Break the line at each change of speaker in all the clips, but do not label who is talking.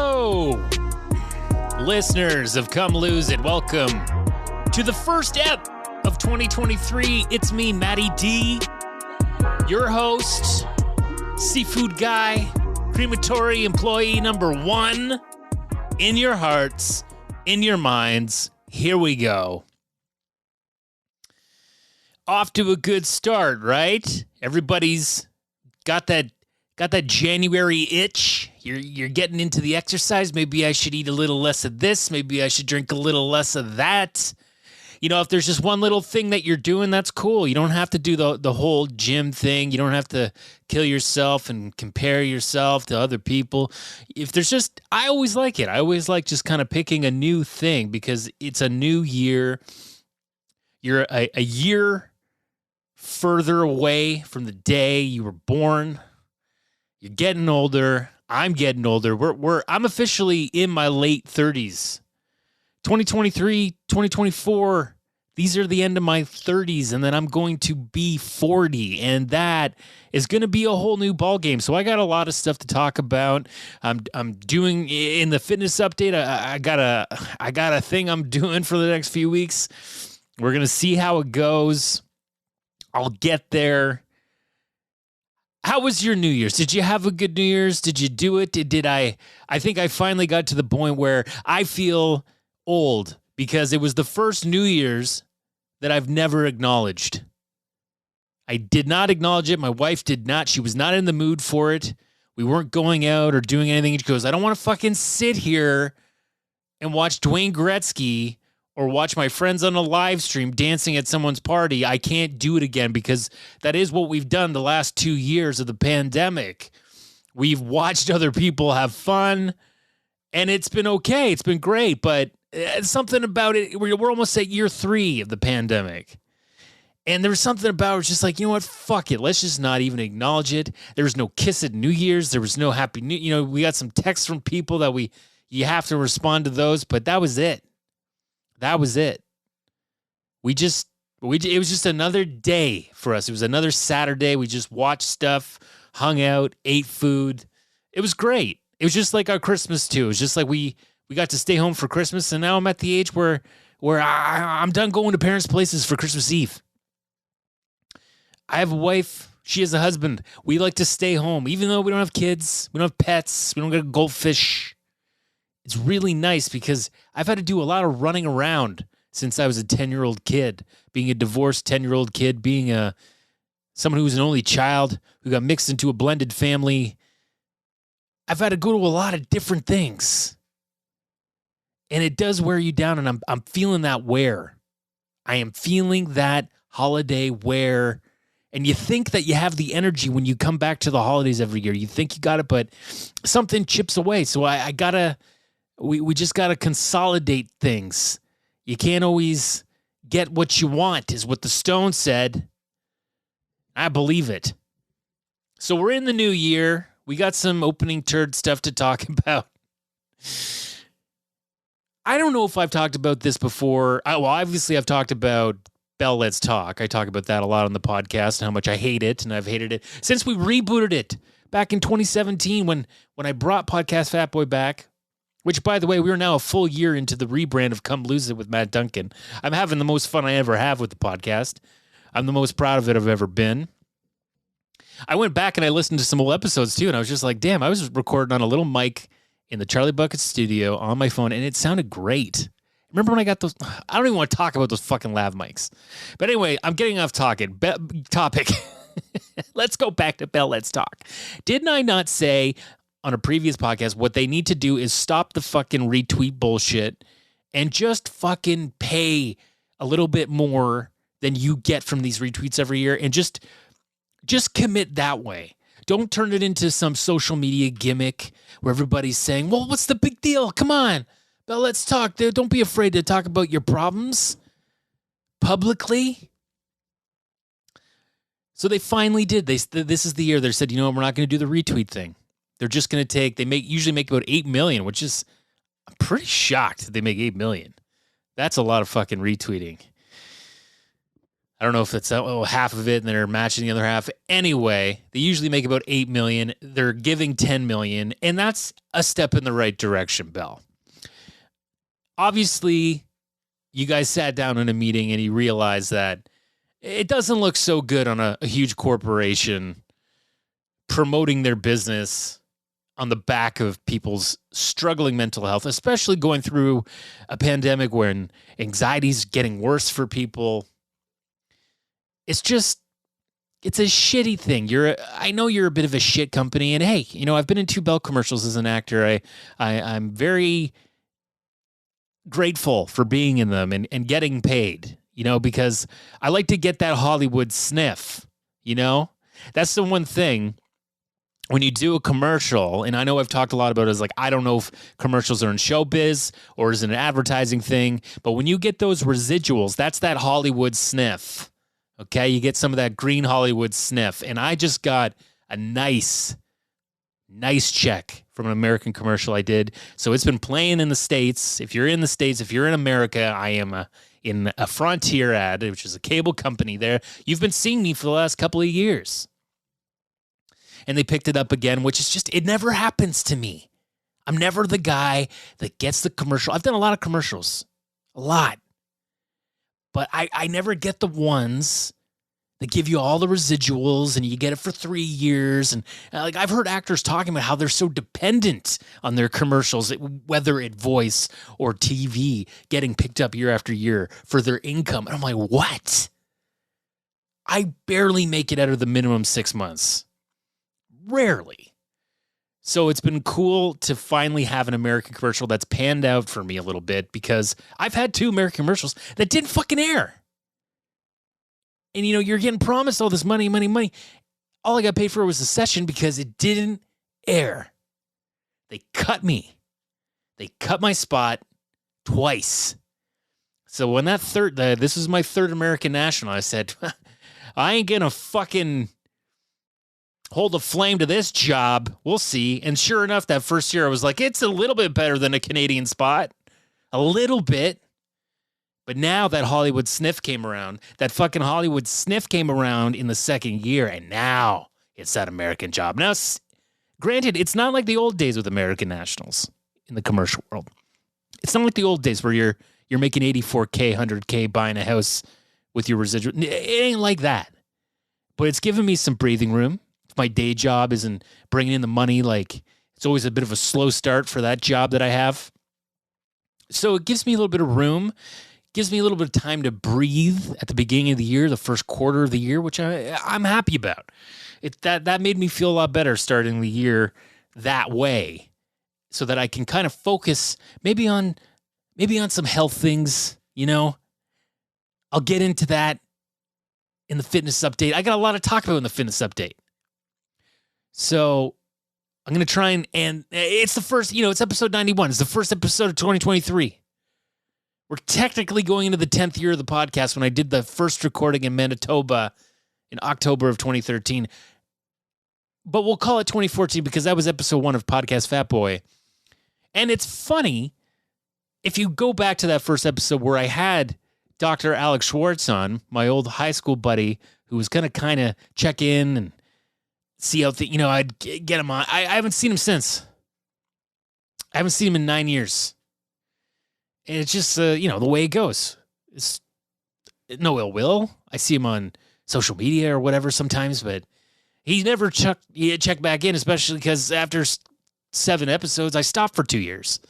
Hello, listeners of Come Lose It. Welcome to the first ep of 2023. It's me, Matty D, your host, seafood guy, crematory employee number one. In your hearts, in your minds, here we go. Off to a good start, right? Everybody's got that January itch. You're getting into the exercise. Maybe I should eat a little less of this. Maybe I should drink a little less of that. You know, if there's just one little thing that you're doing, that's cool. You don't have to do the whole gym thing. You don't have to kill yourself and compare yourself to other people. If there's just, I always like it. I always like just kind of picking a new thing because it's a new year. You're a year further away from the day you were born. You're getting older. I'm getting older. I'm officially in my late 30s. 2023, 2024, these are the end of my 30s, and then I'm going to be 40, and that is going to be a whole new ballgame. So I got a lot of stuff to talk about. I'm doing in the fitness update. I got a thing I'm doing for the next few weeks. We're going to see how it goes. I'll get there. How was your New Year's? Did you have a good New Year's? Did you do it? Did I think I finally got to the point where I feel old because it was the first New Year's that I've never acknowledged. I did not acknowledge it. My wife did not. She was not in the mood for it. We weren't going out or doing anything. She goes, I don't want to fucking sit here and watch Dwayne Gretzky or watch my friends on a live stream dancing at someone's party. I can't do it again because that is what we've done the last 2 years of the pandemic. We've watched other people have fun, and it's been okay. It's been great, but something about it, we're almost at year 3 of the pandemic. And there was something about it, was just like, you know what, fuck it. Let's just not even acknowledge it. There was no kiss at New Year's. There was no happy New, you know, we got some texts from people that you have to respond to those, but that was it. That was it. It was just another day for us. It was another Saturday. We just watched stuff, hung out, ate food. It was great. It was just like our Christmas too. It was just like we got to stay home for Christmas, and now I'm at the age where I'm done going to parents' places for Christmas Eve. I have a wife. She has a husband. We like to stay home, even though we don't have kids. We don't have pets. We don't get a goldfish. It's really nice because I've had to do a lot of running around since I was a 10-year-old kid, being a divorced 10-year-old kid, being someone who was an only child who got mixed into a blended family. I've had to go to a lot of different things. And it does wear you down, and I'm feeling that wear. I am feeling that holiday wear. And you think that you have the energy when you come back to the holidays every year. You think you got it, but something chips away. So we just gotta consolidate things. You can't always get what you want, is what the Stone said. I believe it. So we're in the new year. We got some opening turd stuff to talk about. I don't know if I've talked about this before. Well, obviously I've talked about Bell Let's Talk. I talk about that a lot on the podcast and how much I hate it, and I've hated it since we rebooted it back in 2017 when I brought Podcast Fat Boy back, which, by the way, we are now a full year into the rebrand of Come Lose It with Matt Duncan. I'm having the most fun I ever have with the podcast. I'm the most proud of it I've ever been. I went back and I listened to some old episodes too, and I was just like, damn, I was recording on a little mic in the Charlie Bucket studio on my phone, and it sounded great. Remember when I got those? I don't even want to talk about those fucking lav mics. But anyway, I'm getting off topic. Let's go back to Bell Let's Talk. Didn't I not say on a previous podcast what they need to do is stop the fucking retweet bullshit and just fucking pay a little bit more than you get from these retweets every year, and just commit that way. Don't turn it into some social media gimmick where everybody's saying, well, what's the big deal? Come on, Bell, let's talk. Don't be afraid to talk about your problems publicly. So they finally did. This is the year they said, you know what, we're not going to do the retweet thing. They're just going to usually make about 8 million, which is, I'm pretty shocked that they make 8 million. That's a lot of fucking retweeting. I don't know if it's half of it and they're matching the other half. Anyway, they usually make about $8 million. They're giving $10 million, and that's a step in the right direction, Bell. Obviously, you guys sat down in a meeting and you realized that it doesn't look so good on a huge corporation promoting their business on the back of people's struggling mental health, especially going through a pandemic when anxiety's getting worse for people. It's a shitty thing. I know you're a bit of a shit company, and hey, I've been in 2 Bell commercials as an actor. I'm very grateful for being in them and getting paid, because I like to get that Hollywood sniff, That's the one thing when you do a commercial, and I know I've talked a lot about it, is like, I don't know if commercials are in showbiz or is it an advertising thing, but when you get those residuals, that's that Hollywood sniff. Okay, you get some of that green Hollywood sniff. And I just got a nice check from an American commercial I did. So it's been playing in the States. If you're in the States, if you're in America, I am in a Frontier ad, which is a cable company there. You've been seeing me for the last couple of years. And they picked it up again, which is it never happens to me. I'm never the guy that gets the commercial. I've done a lot of commercials, a lot. But I never get the ones that give you all the residuals and you get it for 3 years. And I've heard actors talking about how they're so dependent on their commercials, whether it's voice or TV, getting picked up year after year for their income. And I'm like, what? I barely make it out of the minimum 6 months. Rarely. So it's been cool to finally have an American commercial that's panned out for me a little bit, because I've had 2 American commercials that didn't fucking air. And, you're getting promised all this money. All I got paid for was a session because it didn't air. They cut me. They cut my spot twice. So when this is my 3rd American National, I said, I ain't going to fucking hold a flame to this job. We'll see. And sure enough, that first year I was like, it's a little bit better than a Canadian spot. A little bit. But now that Hollywood sniff came around, that fucking Hollywood sniff came around in the 2nd year, and now it's that American job. Now, granted, it's not like the old days with American nationals in the commercial world. It's not like the old days where you're making $84K, $100K buying a house with your residual. It ain't like that. But it's given me some breathing room. If my day job isn't bringing in the money, it's always a bit of a slow start for that job that I have. So it gives me a little bit of room, gives me a little bit of time to breathe at the beginning of the year, the first quarter of the year, which I'm happy about. That made me feel a lot better starting the year that way, so that I can kind of focus maybe on some health things, I'll get into that in the fitness update. I got a lot to talk about in the fitness update. So I'm going to try and it's the first, it's episode 91. It's the first episode of 2023. We're technically going into the 10th year of the podcast when I did the first recording in Manitoba in October of 2013. But we'll call it 2014 because that was episode 1 of Podcast Fat Boy. And it's funny, if you go back to that first episode where I had Dr. Alex Schwartz on, my old high school buddy, who was going to kind of check in and see how I'd get him on. I haven't seen him since. I haven't seen him in 9 years. And it's just, the way it goes. It's no ill will. I see him on social media or whatever sometimes, but he never checked back in, especially because after 7 episodes, I stopped for 2 years.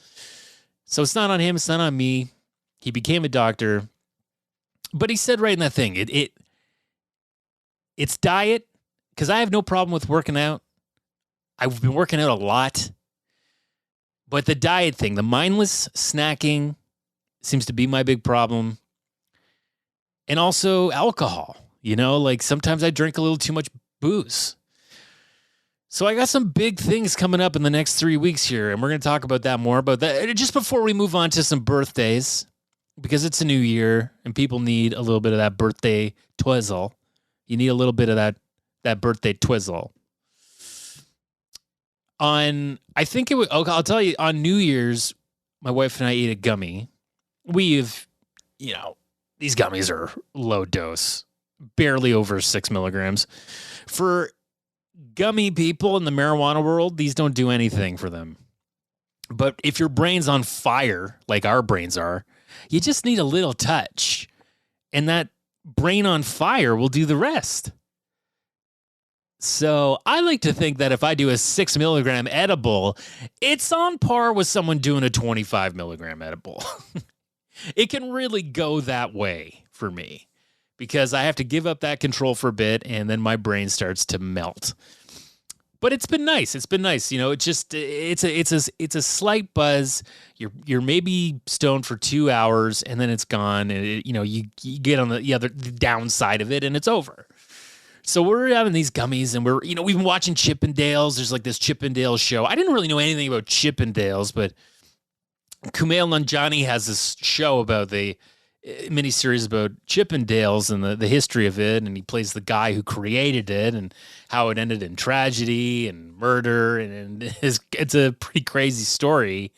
So it's not on him. It's not on me. He became a doctor. But he said right in that thing, it's diet, because I have no problem with working out. I've been working out a lot. But the diet thing, the mindless snacking seems to be my big problem. And also alcohol. Sometimes I drink a little too much booze. So I got some big things coming up in the next 3 weeks here, and we're going to talk about that more. About that just before we move on to some birthdays, because it's a new year and people need a little bit of that birthday twizzle. You need a little bit of that birthday twizzle. I'll tell you, on New Year's, my wife and I ate a gummy. These gummies are low dose. barely over 6 milligrams. For gummy people in the marijuana world, these don't do anything for them. But if your brain's on fire, like our brains are, you just need a little touch. And that brain on fire will do the rest. So I like to think that if I do a 6 milligram edible, it's on par with someone doing a 25 milligram edible. It can really go that way for me because I have to give up that control for a bit and then my brain starts to melt. But it's been nice. It's been nice. You know, it's a slight buzz. You're maybe stoned for 2 hours and then it's gone. And you get on the other downside of it and it's over. So we're having these gummies and we've been watching Chippendales. There's like this Chippendales show. I didn't really know anything about Chippendales, but Kumail Nanjiani has this show about the miniseries about Chippendales and the history of it, and he plays the guy who created it and how it ended in tragedy and murder, and it's a pretty crazy story.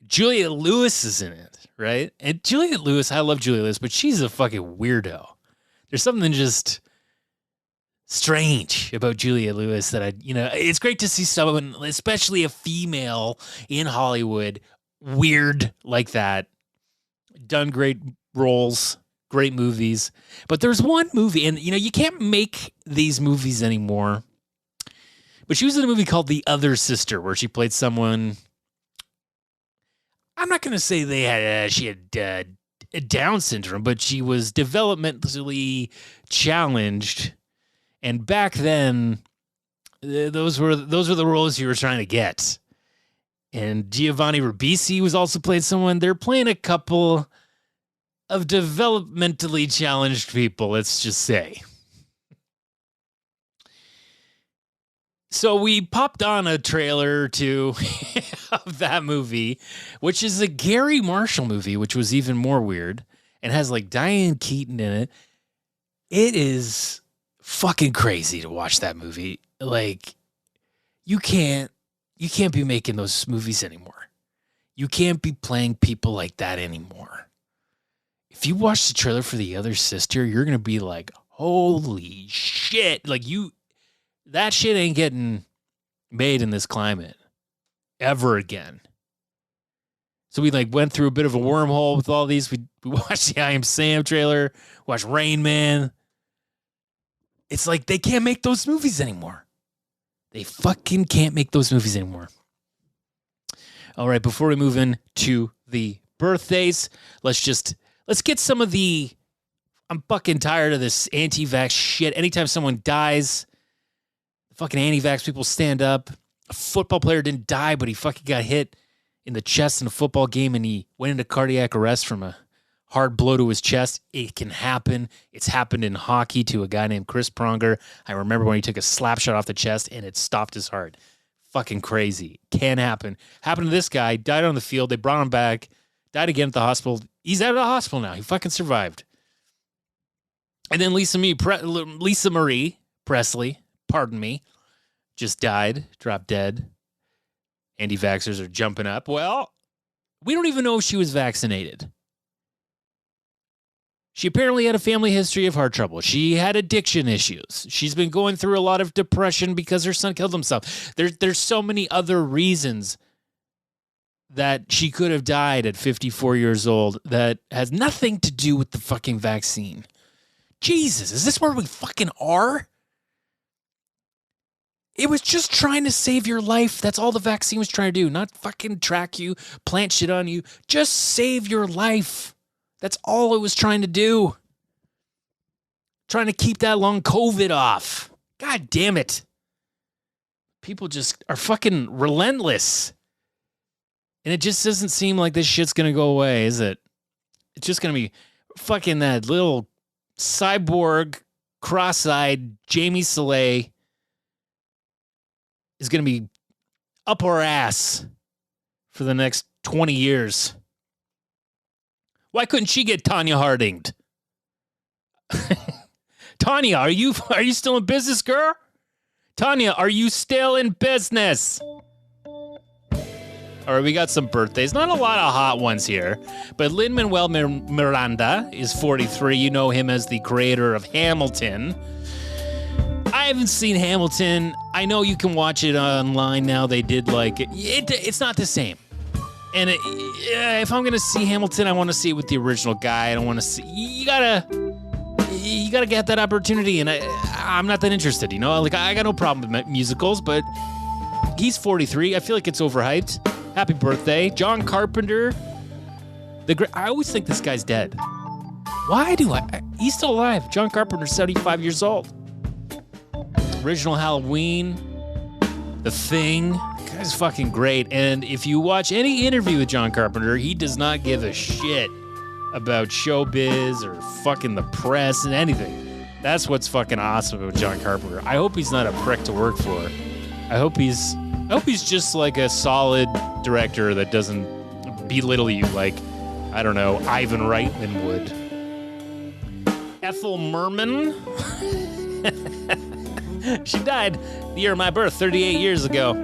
Juliette Lewis is in it, right? And Juliette Lewis, I love Juliette Lewis, but she's a fucking weirdo. There's something just strange about Juliette Lewis that it's great to see someone, especially a female in Hollywood, weird like that, done great roles, great movies. But there's one movie, and you can't make these movies anymore, but she was in a movie called The Other Sister where she played someone, I'm not going to say she had Down syndrome, but she was developmentally challenged. And back then, those were the roles you were trying to get. And Giovanni Ribisi was also playing someone. They're playing a couple of developmentally challenged people, let's just say. So we popped on a trailer or two of that movie, which is a Gary Marshall movie, which was even more weird, and has like Diane Keaton in it. It is fucking crazy to watch that movie. Like, you can't be making those movies anymore. You can't be playing people like that anymore. If you watch the trailer for The Other Sister, you're going to be like, holy shit. Like, that shit ain't getting made in this climate ever again. So we went through a bit of a wormhole with all these. We watched the I Am Sam trailer, watched Rain Man. It's like they can't make those movies anymore. They fucking can't make those movies anymore. All right, before we move in to the birthdays, let's get some of the, I'm fucking tired of this anti-vax shit. Anytime someone dies, the fucking anti-vax people stand up. A football player didn't die, but he fucking got hit in the chest in a football game and he went into cardiac arrest from a hard blow to his chest. It can happen. It's happened in hockey to a guy named Chris Pronger. I remember when he took a slap shot off the chest and it stopped his heart. Fucking crazy. Can happen. Happened to this guy. Died on the field. They brought him back. Died again at the hospital. He's out of the hospital now. He fucking survived. And then Lisa Marie Presley, pardon me, just died. Dropped dead. Anti-vaxxers are jumping up. Well, we don't even know if she was vaccinated. She apparently had a family history of heart trouble. She had addiction issues. She's been going through a lot of depression because her son killed himself. There's so many other reasons that she could have died at 54 years old that has nothing to do with the fucking vaccine. Jesus, is this where we fucking are? It was just trying to save your life. That's all the vaccine was trying to do. Not fucking track you, plant shit on you. Just save your life. That's all it was trying to do. Trying to keep that long COVID off. God damn it. People just are fucking relentless. And it just doesn't seem like this shit's going to go away, is it? It's just going to be fucking that little cyborg, cross-eyed Jamie Soleil is going to be up our ass for the next 20 years. Why couldn't she get Tanya Hardinged? Tanya, are you still in business, girl? Tanya, are you still in business? All right, we got some birthdays. Not a lot of hot ones here, but Lin-Manuel Miranda is 43. You know him as the creator of Hamilton. I haven't seen Hamilton. I know you can watch it online now. They did it's not the same. And if I'm going to see Hamilton, I want to see it with the original guy. I don't want to see... You gotta get that opportunity, and I'm not that interested, I got no problem with musicals, but he's 43. I feel like it's overhyped. Happy birthday. John Carpenter. I always think this guy's dead. Why do I? He's still alive. John Carpenter, 75 years old. Original Halloween. The Thing. The guy's fucking great. And if you watch any interview with John Carpenter, he does not give a shit about showbiz or fucking the press and anything. That's what's fucking awesome about John Carpenter. I hope he's not a prick to work for. I hope he's just like a solid director that doesn't belittle you like, I don't know, Ivan Reitman would. Ethel Merman. She died the year of my birth, 38 years ago.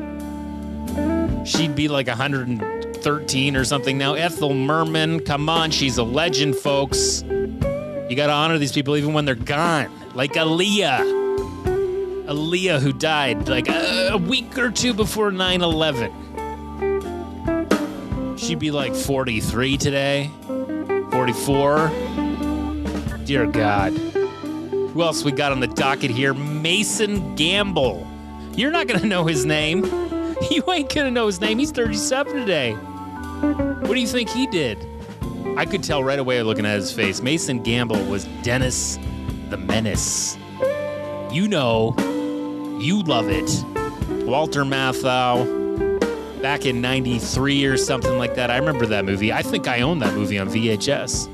She'd be like 113 or something now. Ethel Merman, come on, she's a legend, folks. You gotta honor these people even when they're gone. Like Aaliyah. Aaliyah, who died like a week or two before 9/11. She'd be like 43 today, 44. Dear God. Who else we got on the docket here? Mason Gamble. You're not going to know his name. You ain't going to know his name. He's 37 today. What do you think he did? I could tell right away looking at his face. Mason Gamble was Dennis the Menace. You know, you love it. Walter Matthau, back in 93 or something like that. I remember that movie. I think I own that movie on VHS.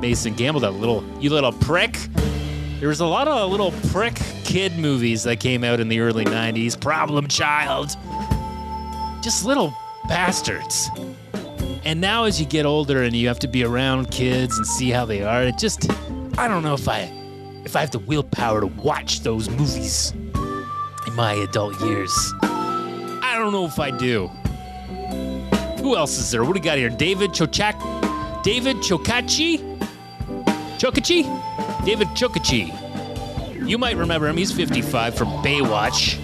Mason Gamble, you little prick. There was a lot of little prick kid movies that came out in the early 90s. Problem Child. Just little bastards. And now as you get older and you have to be around kids and see how they are, I don't know if I have the willpower to watch those movies in my adult years. I don't know if I do. Who else is there? What do we got here? David Chokachi? David Chokachi. You might remember him. He's 55 from Baywatch.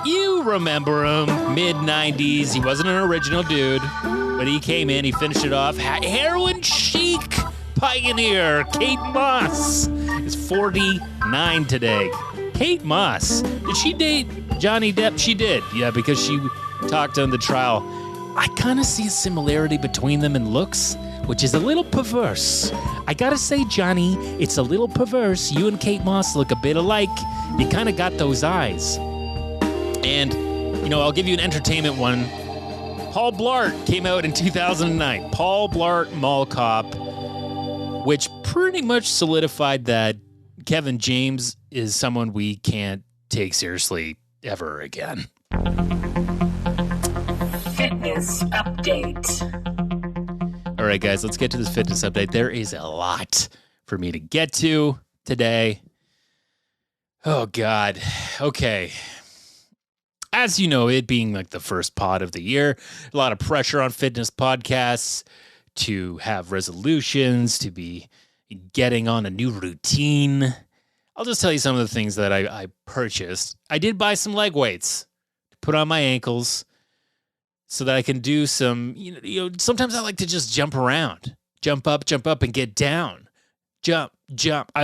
You remember him. Mid-90s. He wasn't an original dude, but he came in. He finished it off. Heroin chic pioneer Kate Moss is 49 today. Kate Moss. Did she date Johnny Depp? She did. Yeah, because she talked on the trial. I kind of see a similarity between them in looks, which is a little perverse. I gotta say, Johnny, it's a little perverse. You and Kate Moss look a bit alike. You kind of got those eyes. And, I'll give you an entertainment one. Paul Blart came out in 2009. Paul Blart Mall Cop, which pretty much solidified that Kevin James is someone we can't take seriously ever again.
Fitness update.
All right, guys, let's get to this fitness update. There is a lot for me to get to today. Oh, God. Okay. As you know, it being like the first pod of the year, a lot of pressure on fitness podcasts to have resolutions, to be getting on a new routine. I'll just tell you some of the things that I purchased. I did buy some leg weights to put on my ankles so that I can do some, sometimes I like to just jump around, jump up, and get down, jump.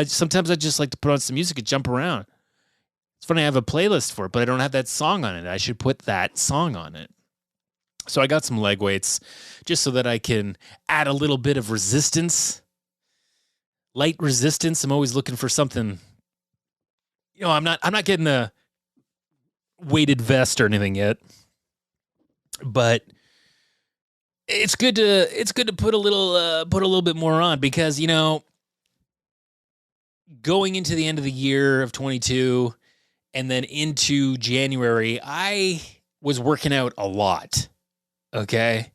Sometimes I just like to put on some music and jump around. It's funny, I have a playlist for it, but I don't have that song on it. I should put that song on it. So I got some leg weights just so that I can add a little bit of resistance, light resistance. I'm always looking for something. I'm not getting a weighted vest or anything yet, but it's good to put a little bit more on because, going into the end of the year of 22 and then into January, I was working out a lot. Okay.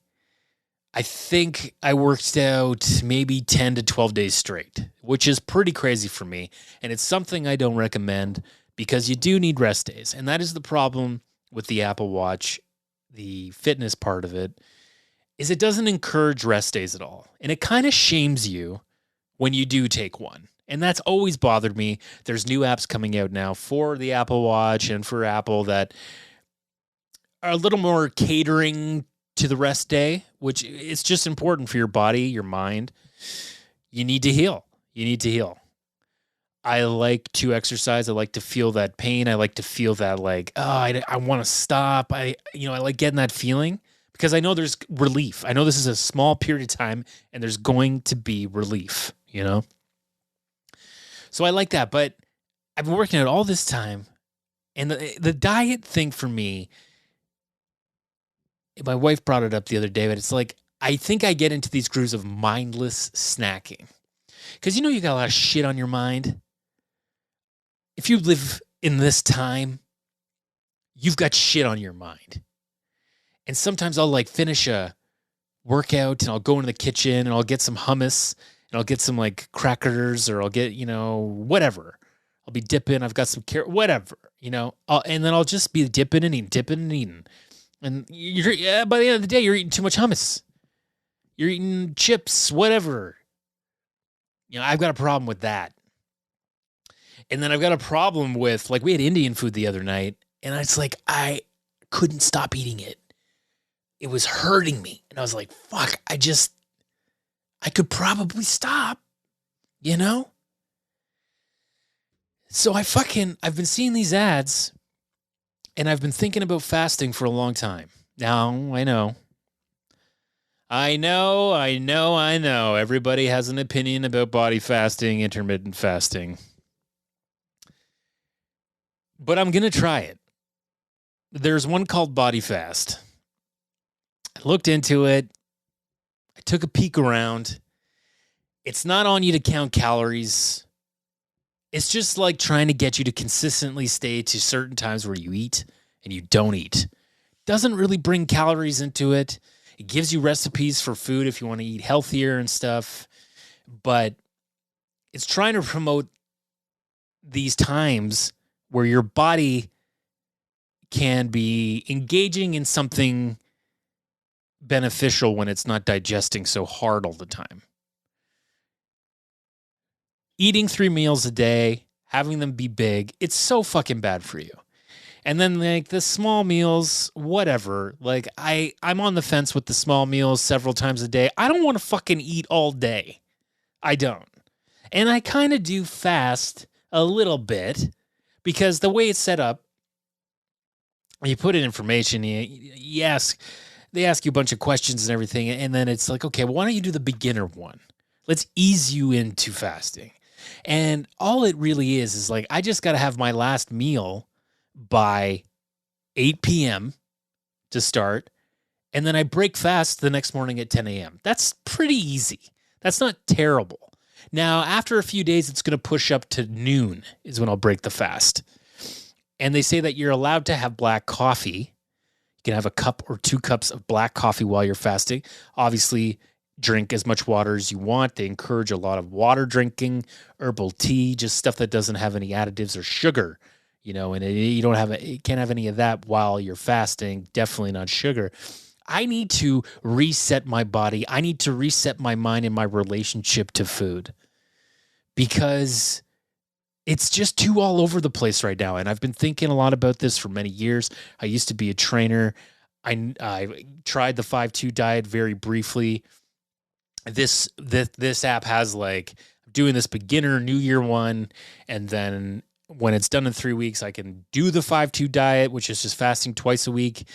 I think I worked out maybe 10 to 12 days straight, which is pretty crazy for me. And it's something I don't recommend because you do need rest days. And that is the problem with the Apple Watch. the fitness part of it is it doesn't encourage rest days at all. And it kind of shames you when you do take one. And that's always bothered me. There's new apps coming out now for the Apple Watch and for Apple that are a little more catering to the rest day, which is just important for your body, your mind. You need to heal. You need to heal. I like to exercise. I like to feel that pain. I like to feel that like, oh, I want to stop. I like getting that feeling because I know there's relief. I know this is a small period of time and there's going to be relief, you know? So I like that, but I've been working out all this time and the diet thing for me, my wife brought it up the other day, but it's like, I think I get into these grooves of mindless snacking because you got a lot of shit on your mind. If you live in this time, you've got shit on your mind. And sometimes I'll like finish a workout and I'll go into the kitchen and I'll get some hummus and I'll get some like crackers or I'll get, whatever. I'll be dipping. I've got some carrot, whatever, and then I'll just be dipping and eating. And by the end of the day, you're eating too much hummus. You're eating chips, whatever. I've got a problem with that. And then I've got a problem with, like, we had Indian food the other night, and it's like, I couldn't stop eating it. It was hurting me. And I was like, fuck, I could probably stop, So I've been seeing these ads, and I've been thinking about fasting for a long time. Now, I know. Everybody has an opinion about body fasting, intermittent fasting. But I'm going to try it. There's one called Body Fast. I looked into it. I took a peek around. It's not on you to count calories. It's just like trying to get you to consistently stay to certain times where you eat and you don't eat. Doesn't really bring calories into it. It gives you recipes for food if you want to eat healthier and stuff. But it's trying to promote these times where your body can be engaging in something beneficial when it's not digesting so hard all the time. Eating 3 meals a day, having them be big, it's so fucking bad for you. And then like the small meals, whatever. Like I'm on the fence with the small meals several times a day. I don't want to fucking eat all day. I don't. And I kind of do fast a little bit. Because the way it's set up, you put in information, they ask you a bunch of questions and everything, and then it's like, okay, well, why don't you do the beginner one? Let's ease you into fasting. And all it really is like, I just got to have my last meal by 8 p.m. to start, and then I break fast the next morning at 10 a.m. That's pretty easy. That's not terrible. Now, after a few days, it's going to push up to noon is when I'll break the fast. And they say that you're allowed to have black coffee. You can have a cup or 2 cups of black coffee while you're fasting. Obviously, drink as much water as you want. They encourage a lot of water drinking, herbal tea, just stuff that doesn't have any additives or sugar, and you can't have any of that while you're fasting. Definitely not sugar. I need to reset my body. I need to reset my mind and my relationship to food because it's just too all over the place right now. And I've been thinking a lot about this for many years. I used to be a trainer. I tried the 5-2 diet very briefly. This app has like, I'm doing this beginner New Year one. And then when it's done in 3 weeks, I can do the 5-2 diet, which is just fasting twice a week.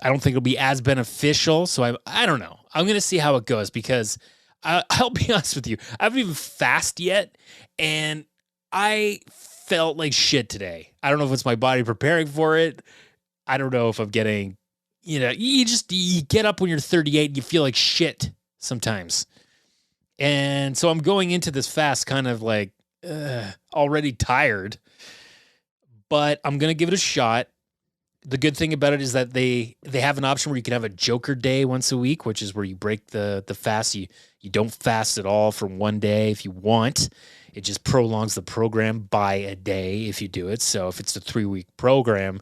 I don't think it'll be as beneficial. So I don't know. I'm going to see how it goes because I'll be honest with you. I haven't even fasted yet. And I felt like shit today. I don't know if it's my body preparing for it. I don't know if I'm getting, you get up when you're 38 and you feel like shit sometimes. And so I'm going into this fast kind of like already tired, but I'm going to give it a shot. The good thing about it is that they have an option where you can have a joker day once a week, which is where you break the fast. You don't fast at all for one day if you want. It just prolongs the program by a day if you do it. So if it's a 3-week program,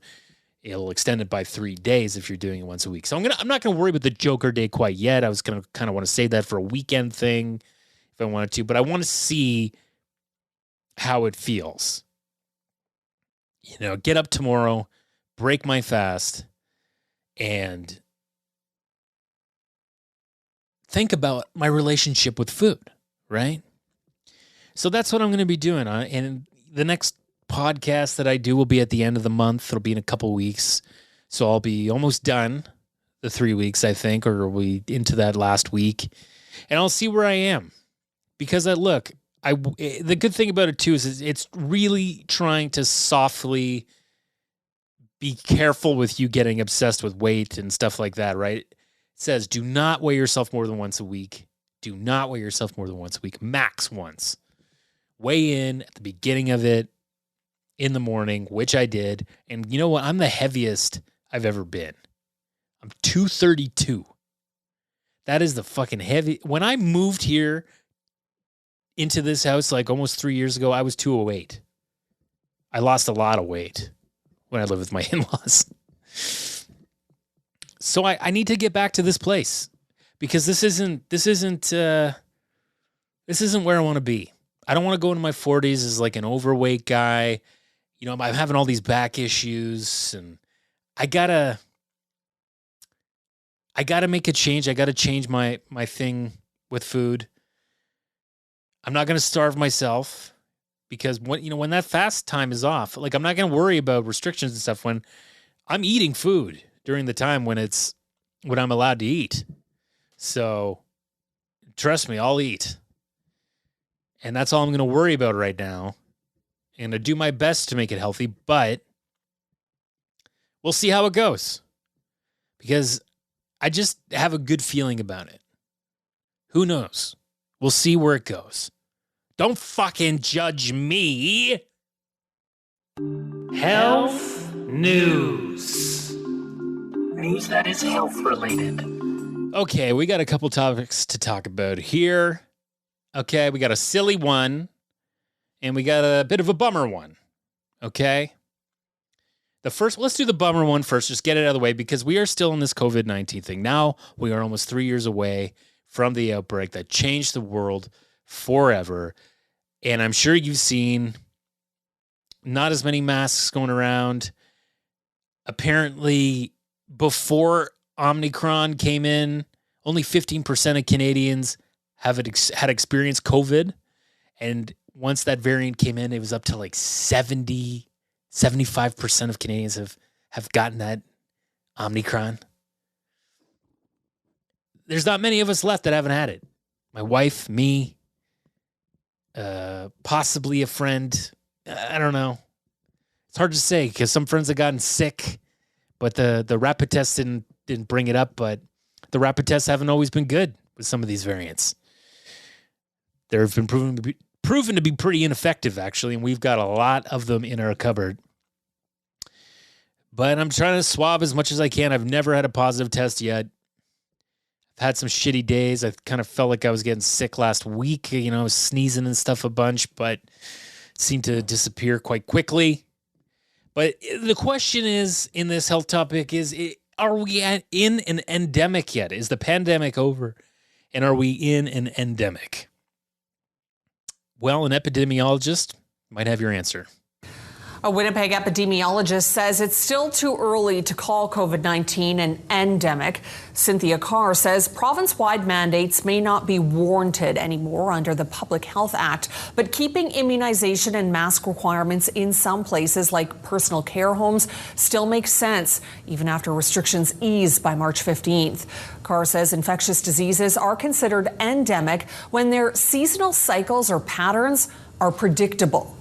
It'll extend it by 3 days if you're doing it once a week. So I'm not gonna worry about the Joker Day quite yet. I was gonna kind of want to save that for a weekend thing if I wanted to, but I want to see how it feels. Get up tomorrow, break my fast, and think about my relationship with food, right? So that's what I'm going to be doing. And the next podcast that I do will be at the end of the month. It'll be in a couple weeks. So I'll be almost done the 3 weeks, I think, or we into that last week. And I'll see where I am. Because the good thing about it too is it's really trying to softly be careful with you getting obsessed with weight and stuff like that, right? It says do not weigh yourself more than once a week. Do not weigh yourself more than once a week. Max once. Weigh in at the beginning of it in the morning, which I did. And you know what? I'm the heaviest I've ever been. I'm 232. That is the fucking heavy. When I moved here into this house like almost 3 years ago, I was 208. I lost a lot of weight when I lived with my in-laws. So I need to get back to this place because this isn't where I want to be. I don't want to go into my 40s as like an overweight guy. I'm having all these back issues and I gotta make a change. I gotta change my thing with food. I'm not gonna starve myself because when that fast time is off, like I'm not gonna worry about restrictions and stuff when I'm eating food during the time when I'm allowed to eat. So trust me, I'll eat. And that's all I'm going to worry about right now. And I do my best to make it healthy, but we'll see how it goes. Because I just have a good feeling about it. Who knows? We'll see where it goes. Don't fucking judge me.
Health news. News that is health related.
Okay, we got a couple topics to talk about here. Okay, we got a silly one, and we got a bit of a bummer one. Okay? Let's do the bummer one first, just get it out of the way, because we are still in this COVID-19 thing. Now, we are almost 3 years away from the outbreak that changed the world forever, and I'm sure you've seen not as many masks going around. Apparently, before Omicron came in, only 15% of Canadians had experienced COVID. And once that variant came in, it was up to like 75% of Canadians have gotten that Omicron. There's not many of us left that haven't had it. My wife, me, possibly a friend. I don't know. It's hard to say because some friends have gotten sick, but the rapid test didn't bring it up. But the rapid tests haven't always been good with some of these variants. They've been proven to be pretty ineffective, actually, and we've got a lot of them in our cupboard. But I'm trying to swab as much as I can. I've never had a positive test yet. I've had some shitty days. I kind of felt like I was getting sick last week, sneezing and stuff a bunch, but it seemed to disappear quite quickly. But the question is, in this health topic, are we in an endemic yet? Is the pandemic over? And are we in an endemic? Well, an epidemiologist might have your answer.
A Winnipeg epidemiologist says it's still too early to call COVID-19 an endemic. Cynthia Carr says province-wide mandates may not be warranted anymore under the Public Health Act, but keeping immunization and mask requirements in some places like personal care homes still makes sense, even after restrictions ease by March 15th. Carr says infectious diseases are considered endemic when their seasonal cycles or patterns are predictable.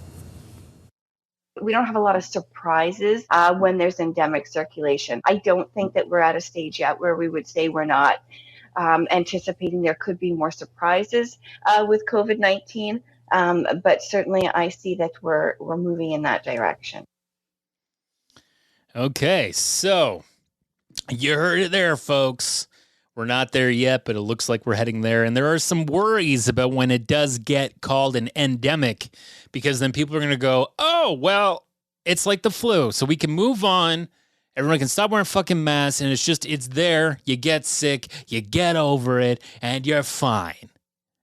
We don't have a lot of surprises when there's endemic circulation. I don't think that we're at a stage yet where we would say we're not anticipating there could be more surprises with COVID-19, but certainly I see that we're moving in that direction.
Okay, so you heard it there, folks. We're not there yet, but it looks like we're heading there. And there are some worries about when it does get called an endemic, because then people are going to go, oh, well, it's like the flu. So we can move on Everyone can stop wearing fucking masks, and it's there. You get sick, you get over it, and you're fine.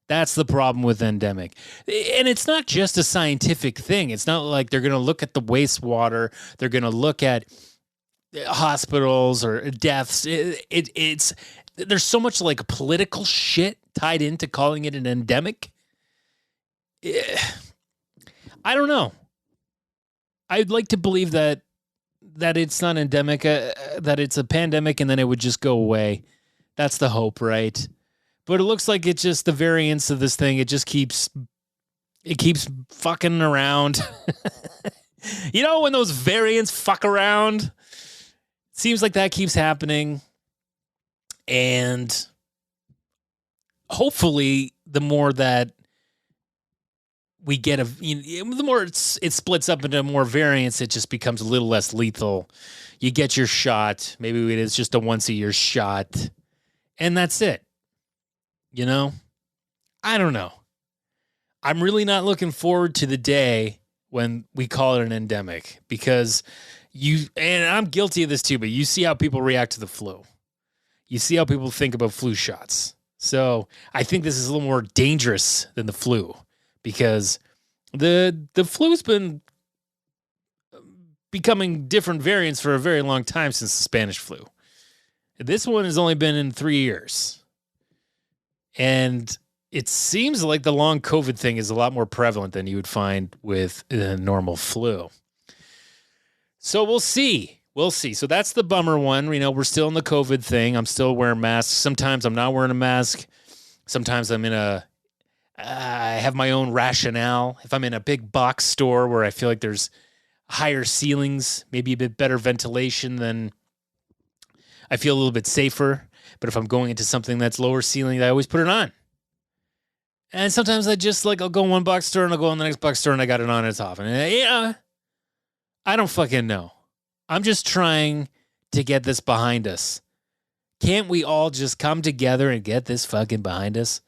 That's the problem with endemic. And it's not just a scientific thing. It's not like they're going to look at the wastewater. They're going to look at hospitals or deaths. It's there's so much like political shit tied into calling it an endemic. I don't know. I'd like to believe that it's not endemic, that it's a pandemic and then it would just go away. That's the hope, right? But it looks like it's just the variance of this thing. It just keeps fucking around. You know when those variants fuck around? Seems like that keeps happening. And hopefully the more that we get, the more it splits up into more variants, it just becomes a little less lethal. You get your shot. Maybe it is just a once-a-year shot. And that's it. You know? I don't know. I'm really not looking forward to the day when we call it an endemic because and I'm guilty of this too, but you see how people react to the flu. You see how people think about flu shots. So I think this is a little more dangerous than the flu because the flu's been becoming different variants for a very long time since the Spanish flu. This one has only been in 3 years. And it seems like the long COVID thing is a lot more prevalent than you would find with a normal flu. So we'll see. We'll see. So that's the bummer one. You know, we're still in the COVID thing. I'm still wearing masks. Sometimes I'm not wearing a mask. Sometimes I'm I have my own rationale. If I'm in a big box store where I feel like there's higher ceilings, maybe a bit better ventilation, then I feel a little bit safer. But if I'm going into something that's lower ceiling, I always put it on. And sometimes I just I'll go in one box store and I'll go in the next box store and I got it on and it's off. And I don't fucking know. I'm just trying to get this behind us. Can't we all just come together and get this fucking behind us?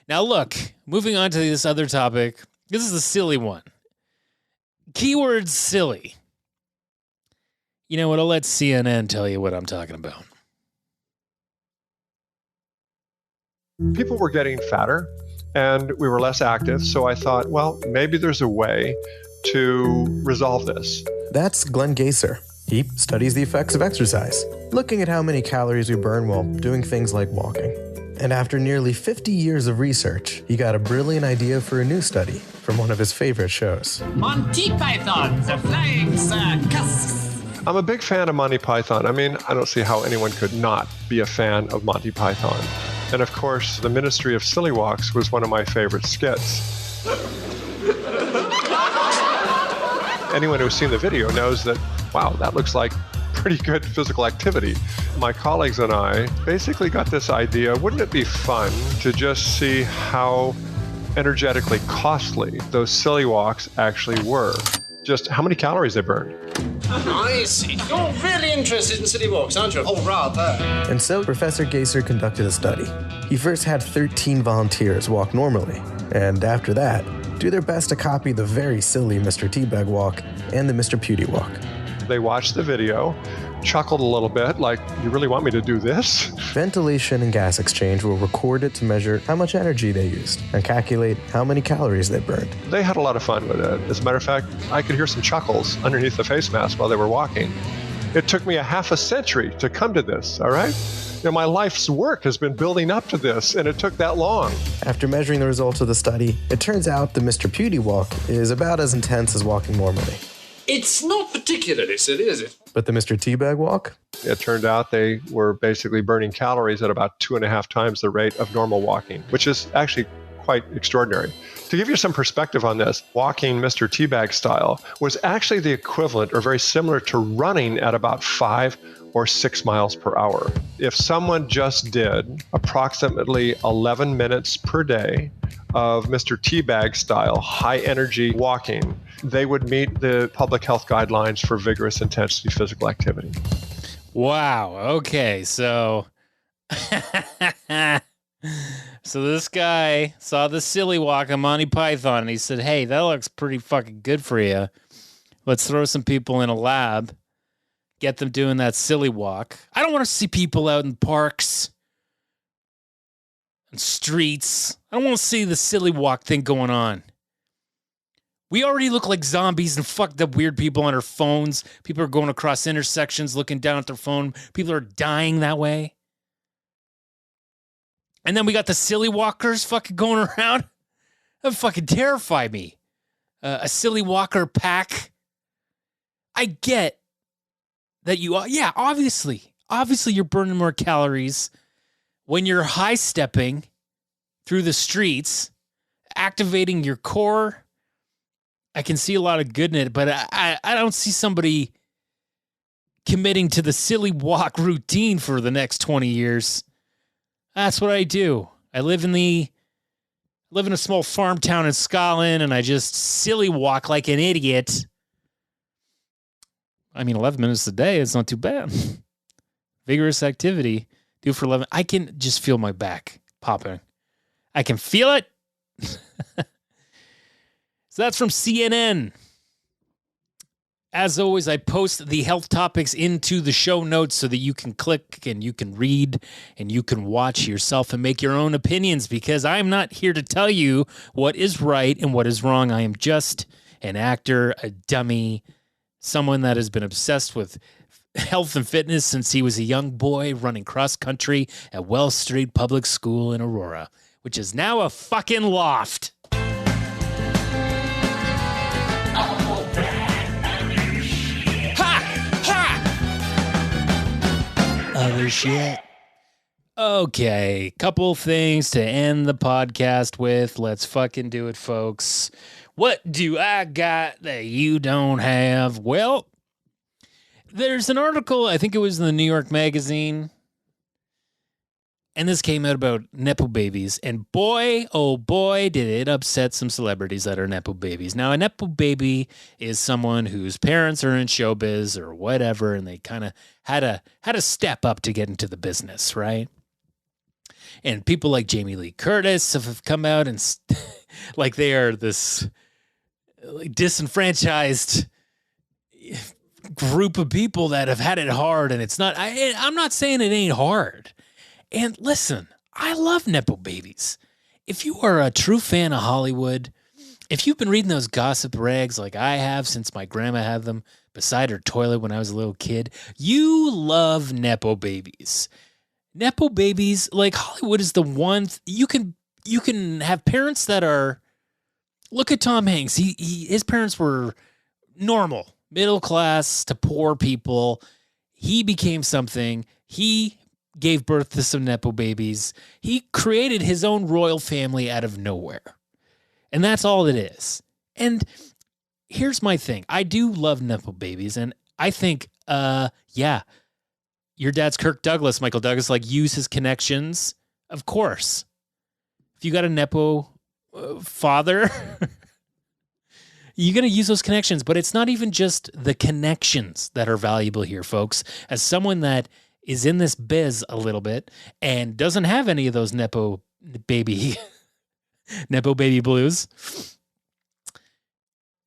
Now look, moving on to this other topic. This is a silly one. Keyword silly. You know what? I'll let CNN tell you what I'm talking about.
People were getting fatter and we were less active. So I thought, well, maybe there's a way to resolve this.
That's Glenn Gaser. He studies the effects of exercise, looking at how many calories we burn while doing things like walking. And after nearly 50 years of research, he got a brilliant idea for a new study from one of his favorite shows.
Monty Python, the Flying Circus.
I'm a big fan of Monty Python. I mean, I don't see how anyone could not be a fan of Monty Python. And of course, the Ministry of Silly Walks was one of my favorite skits. Anyone who's seen the video knows that, wow, that looks like pretty good physical activity. My colleagues and I basically got this idea, wouldn't it be fun to just see how energetically costly those silly walks actually were? Just how many calories they burned.
I see. You're really interested in city walks, aren't you? Oh, rather.
And so Professor Gaser conducted a study. He first had 13 volunteers walk normally, and after that, do their best to copy the very silly Mr. Teabag walk and the Mr. Pewdie walk.
They watched the video, chuckled a little bit, like, you really want me to do this?
Ventilation and gas exchange will record it to measure how much energy they used and calculate how many calories they burned.
They had a lot of fun with it. As a matter of fact, I could hear some chuckles underneath the face mask while they were walking. It took me a half a century to come to this, all right? You know, my life's work has been building up to this, and it took that long.
After measuring the results of the study, it turns out the Mr. Pewdie walk is about as intense as walking normally.
It's not particularly silly, is it?
But the Mr. Teabag walk?
It turned out they were basically burning calories at about 2.5 times the rate of normal walking, which is actually quite extraordinary. To give you some perspective on this, walking Mr. Teabag style was actually the equivalent or very similar to running at about 5 or 6 miles per hour. If someone just did approximately 11 minutes per day of Mr. Teabag style high energy walking, they would meet the public health guidelines for vigorous intensity physical activity.
Wow. Okay. So, so this guy saw the silly walk on Monty Python and he said, hey, that looks pretty fucking good for you. Let's throw some people in a lab, get them doing that silly walk. I don't want to see people out in parks and streets. I don't want to see the silly walk thing going on. We already look like zombies and fucked up weird people on our phones. People are going across intersections looking down at their phone. People are dying that way. And then we got the silly walkers fucking going around. That fucking terrified me. A silly walker pack. I get that obviously you're burning more calories when you're high stepping through the streets, activating your core. I can see a lot of good in it, but I don't see somebody committing to the silly walk routine for the next 20 years. That's what I do. I live in a small farm town in Scotland, and I just silly walk like an idiot. I mean, 11 minutes a day, it's not too bad. Vigorous activity. Do for 11. I can just feel my back popping. I can feel it. So that's from CNN. As always, I post the health topics into the show notes so that you can click and you can read and you can watch yourself and make your own opinions, because I'm not here to tell you what is right and what is wrong. I am just an actor, a dummy, someone that has been obsessed with health and fitness since he was a young boy running cross country at Wells Street Public School in Aurora, which is now a fucking loft. Other shit. Okay, couple things to end the podcast with. Let's fucking do it, folks. What do I got that you don't have? Well, there's an article, I think it was in the New York Magazine, and this came out about Nepo babies, and boy, oh boy, did it upset some celebrities that are Nepo babies. Now, a Nepo baby is someone whose parents are in showbiz or whatever, and they kind of had to step up to get into the business, right? And people like Jamie Lee Curtis have come out and like they are this disenfranchised group of people that have had it hard, and it's not. I'm not saying it ain't hard. And listen, I love Nepo babies. If you are a true fan of Hollywood, if you've been reading those gossip rags like I have since my grandma had them beside her toilet when I was a little kid, you love Nepo babies. Nepo babies, like Hollywood is the one you can have parents that are. Look at Tom Hanks. His parents were normal, middle class to poor people. He became something. He gave birth to some Nepo babies. He created his own royal family out of nowhere. And that's all it is. And here's my thing. I do love Nepo babies. And I think, your dad's Kirk Douglas, Michael Douglas, like use his connections. Of course. If you got a Nepo father, you're going to use those connections. But it's not even just the connections that are valuable here, folks. As someone that is in this biz a little bit and doesn't have any of those Nepo baby blues.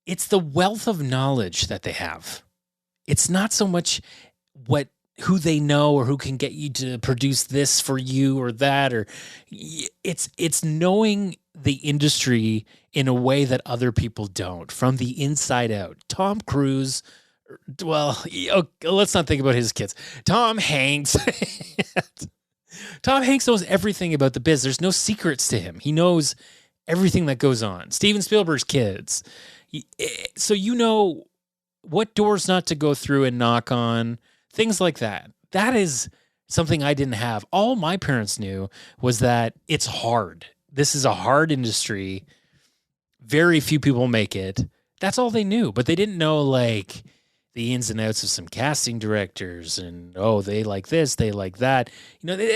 It's the wealth of knowledge that they have. It's not so much who they know or who can get you to produce this for you or that, or it's knowing the industry in a way that other people don't, from the inside out. Tom Cruise, well, let's not think about his kids. Tom Hanks. Tom Hanks knows everything about the biz. There's no secrets to him. He knows everything that goes on. Steven Spielberg's kids. So you know what doors not to go through and knock on, things like that. That is something I didn't have. All my parents knew was that it's hard. This is a hard industry. Very few people make it. That's all they knew. But they didn't know, like, the ins and outs of some casting directors and, they like this, they like that. You know,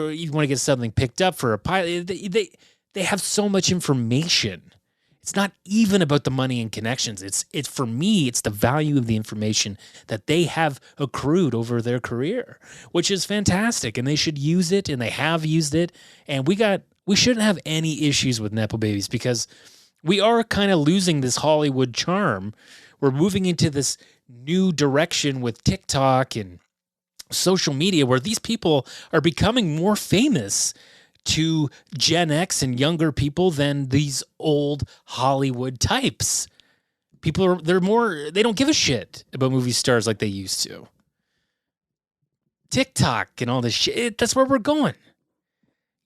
you want to get something picked up for a pilot. They have so much information. It's not even about the money and connections. It's for me, it's the value of the information that they have accrued over their career, which is fantastic. And they should use it, and they have used it. And we shouldn't have any issues with Nepo babies, because we are kind of losing this Hollywood charm. We're moving into this new direction with TikTok and social media where these people are becoming more famous to Gen X and younger people than these old Hollywood types. They don't give a shit about movie stars like they used to. TikTok and all this shit, that's where we're going.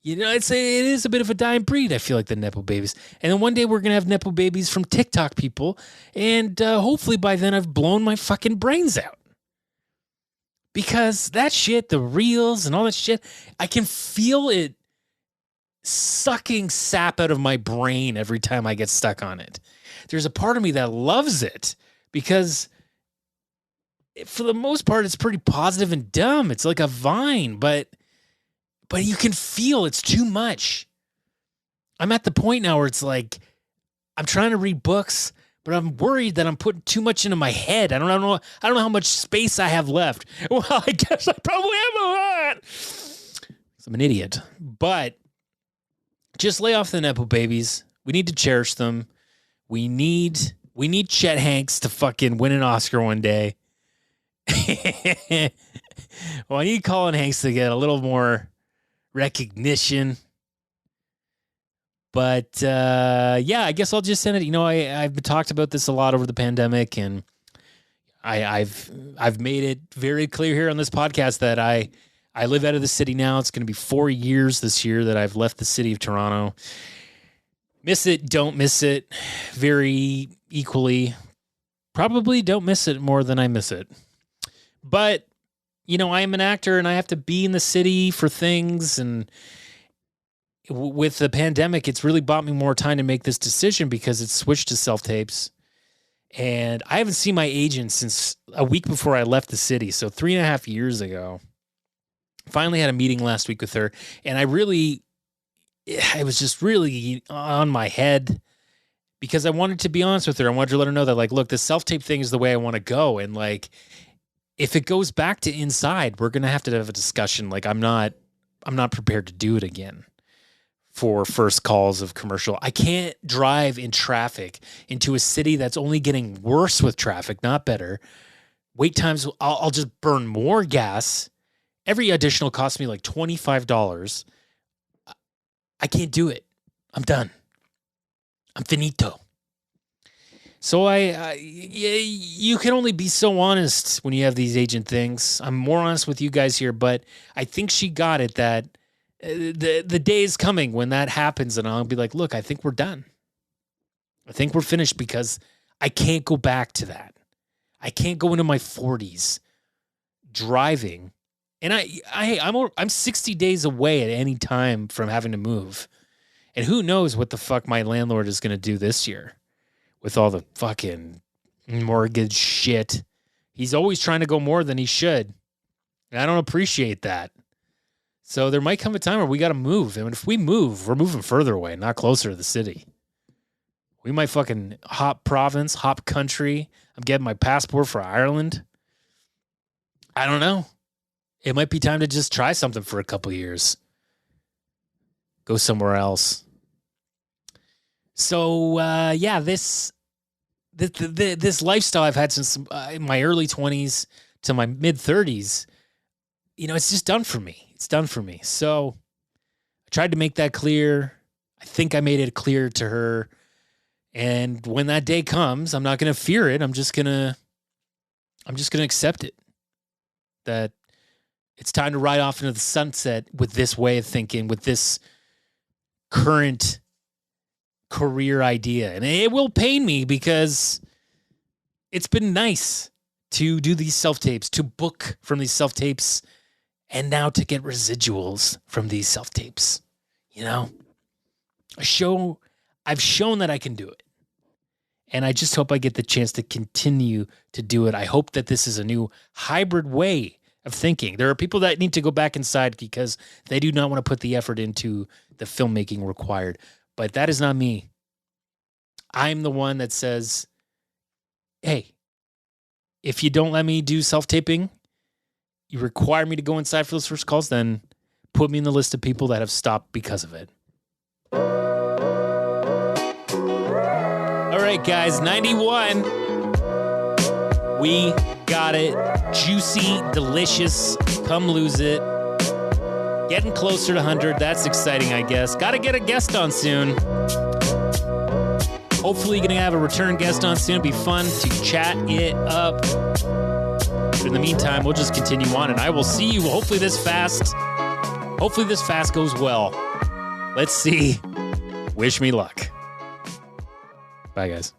You know, it is a bit of a dying breed, I feel like, the Nepo babies. And then one day we're going to have Nepo babies from TikTok people. And hopefully by then I've blown my fucking brains out. Because that shit, the reels and all that shit, I can feel it sucking sap out of my brain every time I get stuck on it. There's a part of me that loves it because for the most part, it's pretty positive and dumb. It's like a vine, but you can feel it's too much. I'm at the point now where it's like, I'm trying to read books, but I'm worried that I'm putting too much into my head. I don't know how much space I have left. Well, I guess I probably have a lot. I'm an idiot. But just lay off the Nepo babies. We need to cherish them. We need Chet Hanks to fucking win an Oscar one day. Well, I need Colin Hanks to get a little more recognition. But yeah, I guess I'll just send it. You know, I've talked about this a lot over the pandemic, and I've made it very clear here on this podcast that I live out of the city now. It's going to be 4 years this year that I've left the city of Toronto. Miss it, don't miss it, very equally. Probably don't miss it more than I miss it. But, you know, I am an actor and I have to be in the city for things. And with the pandemic, it's really bought me more time to make this decision because it's switched to self-tapes. And I haven't seen my agent since a week before I left the city. So 3.5 years ago. Finally had a meeting last week with her. And I was just really on my head because I wanted to be honest with her. I wanted to let her know that, like, look, the self-tape thing is the way I want to go. And, like, if it goes back to inside, we're going to have a discussion. Like, I'm not prepared to do it again for first calls of commercial. I can't drive in traffic into a city that's only getting worse with traffic, not better. Wait times, I'll just burn more gas. Every additional costs me like $25. I can't do it. I'm done. I'm finito. So you can only be so honest when you have these agent things. I'm more honest with you guys here, but I think she got it that the day is coming when that happens, and I'll be like, look, I think we're done. I think we're finished because I can't go back to that. I can't go into my 40s driving. And I'm 60 days away at any time from having to move. And who knows what the fuck my landlord is going to do this year with all the fucking mortgage shit. He's always trying to go more than he should. And I don't appreciate that. So there might come a time where we got to move. And if we move, we're moving further away, not closer to the city. We might fucking hop province, hop country. I'm getting my passport for Ireland. I don't know. It might be time to just try something for a couple years. Go somewhere else. So, yeah, this lifestyle I've had since my early 20s to my mid 30s, you know, it's just done for me. It's done for me. So I tried to make that clear. I think I made it clear to her. And when that day comes, I'm not going to fear it. I'm just going to accept it. That it's time to ride off into the sunset with this way of thinking, with this current career idea. And it will pain me because it's been nice to do these self-tapes, to book from these self-tapes, and now to get residuals from these self-tapes. You know? I've shown that I can do it. And I just hope I get the chance to continue to do it. I hope that this is a new hybrid way of thinking. There are people that need to go back inside because they do not want to put the effort into the filmmaking required. But that is not me. I'm the one that says, hey, if you don't let me do self-taping, you require me to go inside for those first calls, then put me in the list of people that have stopped because of it. All right, guys, 91. We got it. Juicy, delicious. Come lose it. Getting closer to 100. That's exciting, I guess. Got to get a guest on soon. Hopefully, going to have a return guest on soon. It'll be fun to chat it up. But in the meantime, we'll just continue on, and I will see you hopefully this fast. Hopefully this fast goes well. Let's see. Wish me luck. Bye, guys.